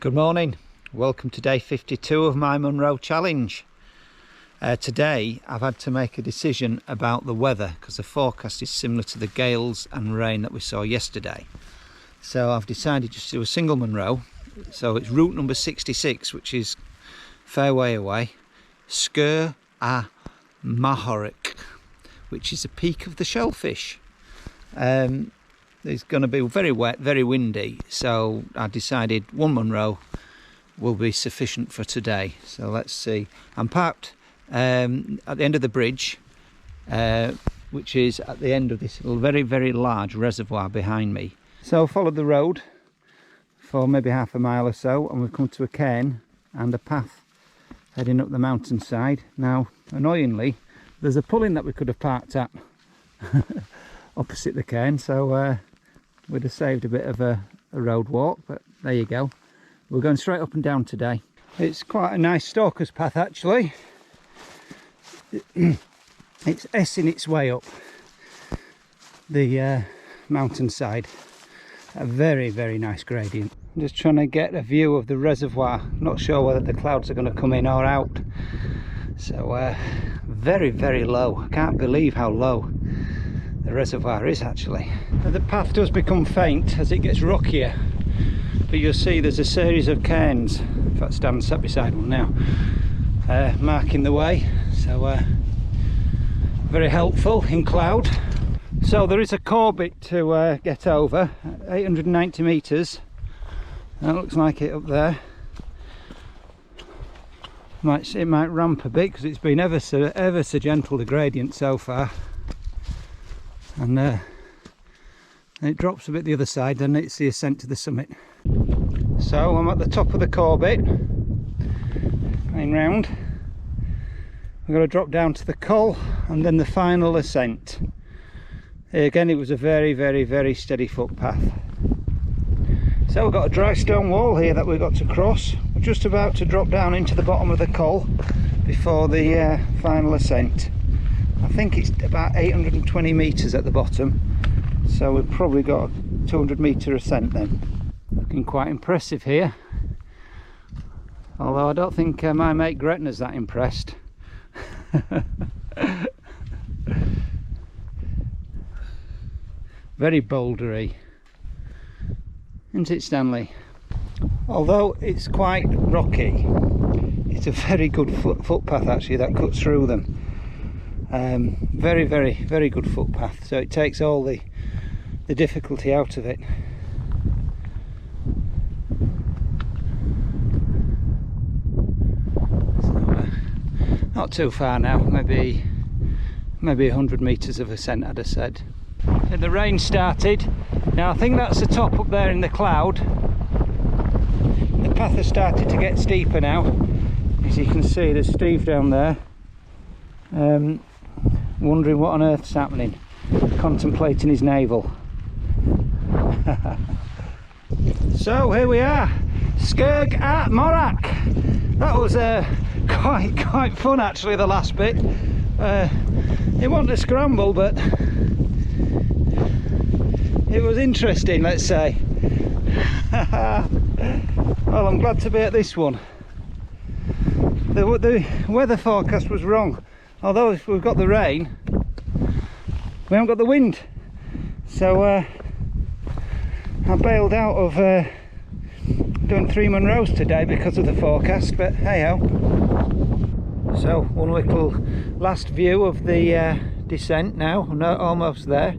Good morning, welcome to day 52 of my Munros challenge. Today I've had to make a decision about the weather because the forecast is similar to the gales and rain that we saw yesterday. So I've decided just to do a single Munros. So it's route number 66, which is a fair way away. Sgurr a Mahoric, which is a peak of the shellfish. It's going to be very wet, very windy, so I decided one Munros will be sufficient for today. So let's see. I'm parked at the end of the bridge, which is at the end of this very, very large reservoir behind me. So I followed the road for maybe half a mile or so, and we've come to a cairn and a path heading up the mountainside. Now, annoyingly, there's a pull-in that we could have parked at opposite the cairn, so we'd have saved a bit of a road walk, but there you go. We're going straight up and down today. It's quite a nice stalker's path actually. It's S-ing its way up the mountainside. A very, very nice gradient. I'm just trying to get a view of the reservoir. Not sure whether the clouds are going to come in or out. So very, very low. I can't believe how low the reservoir is actually. The path does become faint as it gets rockier, but you'll see there's a series of cairns. In fact, I'm sat beside one now, marking the way. So very helpful in cloud. So there is a corbett to get over, 890 metres. That looks like it up there. It might ramp a bit because it's been ever so gentle, the gradient so far. And it drops a bit the other side, then it's the ascent to the summit. So I'm at the top of the corbett, going round. We've got to drop down to the col and then the final ascent. Again, it was a very, very, very steady footpath. So we've got a dry stone wall here that we've got to cross. We're just about to drop down into the bottom of the col before the final ascent. I think it's about 820 metres at the bottom, so we've probably got a 200 metre ascent then. Looking quite impressive here, although I don't think my mate Gretna's that impressed. Very bouldery, isn't it, Stanley? Although it's quite rocky, it's a very good footpath actually that cuts through them. Very, very, very good footpath, so it takes all the difficulty out of it. So, not too far now, maybe 100 metres of ascent I'd have said. And the rain started. Now I think that's the top up there in the cloud. The path has started to get steeper now. As you can see, there's Steve down there. Wondering what on earth's happening, contemplating his navel. So here we are, Sgurr a Mahoric. That was quite fun actually, the last bit. It wasn't a scramble, but it was interesting, let's say. Well, I'm glad to be at this one. The weather forecast was wrong. Although we've got the rain, we haven't got the wind. So I bailed out of doing 3 Munros today because of the forecast, but hey ho. So one little last view of the descent now. I'm almost there.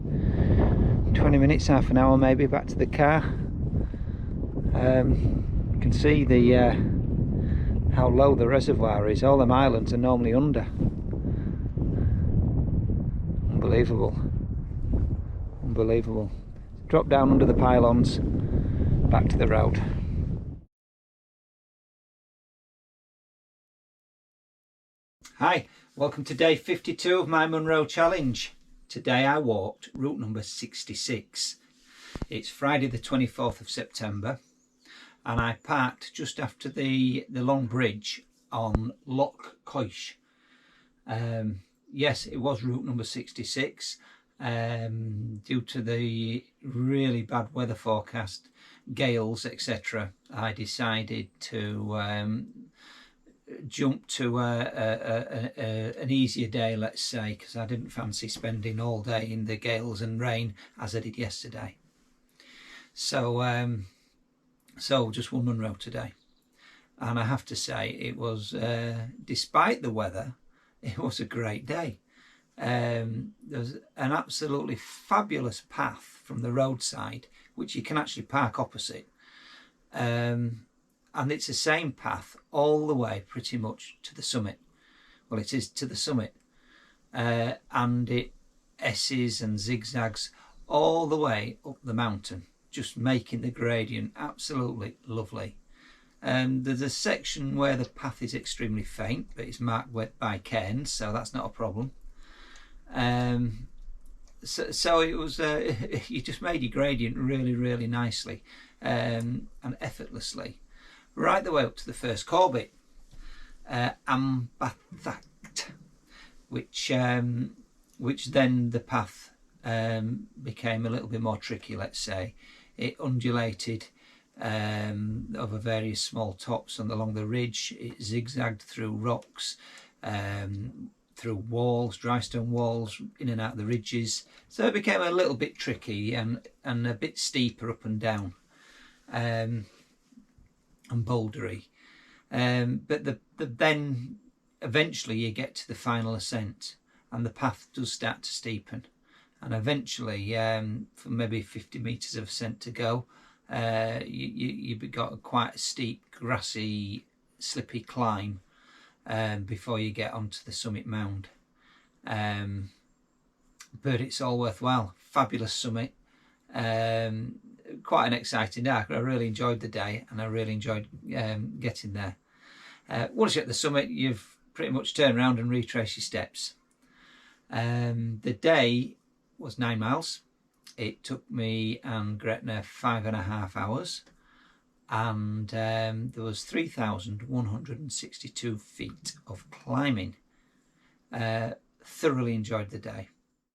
20 minutes, half an hour maybe back to the car. You can see how low the reservoir is. All them islands are normally under. Unbelievable, unbelievable. Drop down under the pylons, back to the road. Hi, welcome to day 52 of my Munros challenge. Today I walked route number 66. It's Friday the 24th of September and I parked just after the long bridge on Loch Coich. Yes, it was route number 66. due to the really bad weather forecast, gales, etc. I decided to jump to an easier day, let's say, because I didn't fancy spending all day in the gales and rain as I did yesterday. So so just one Munro today, and I have to say it was, despite the weather, it was a great day. There's an absolutely fabulous path from the roadside which you can actually park opposite, and it's the same path all the way pretty much to the summit. Well, it is to the summit, and it S's and zigzags all the way up the mountain, just making the gradient absolutely lovely. There's a section where the path is extremely faint, but it's marked by cairns, so that's not a problem. So it was, you just made your gradient really nicely and effortlessly, right the way up to the first corbett, Ambathact, which then the path became a little bit more tricky, let's say. It undulated over various small tops and along the ridge. It zigzagged through rocks, through walls, dry stone walls, in and out of the ridges. So it became a little bit tricky and a bit steeper up and down, and bouldery. But then eventually you get to the final ascent and the path does start to steepen. And eventually, for maybe 50 metres of ascent to go, you've got quite a steep, grassy, slippy climb before you get onto the summit mound. But it's all worthwhile. Fabulous summit. Quite an exciting day. I really enjoyed the day, and I really enjoyed getting there. Once you're at the summit, you've pretty much turned around and retraced your steps. The day was 9 miles. It took me and Gretna 5.5 hours, and there was 3,162 feet of climbing. Thoroughly enjoyed the day.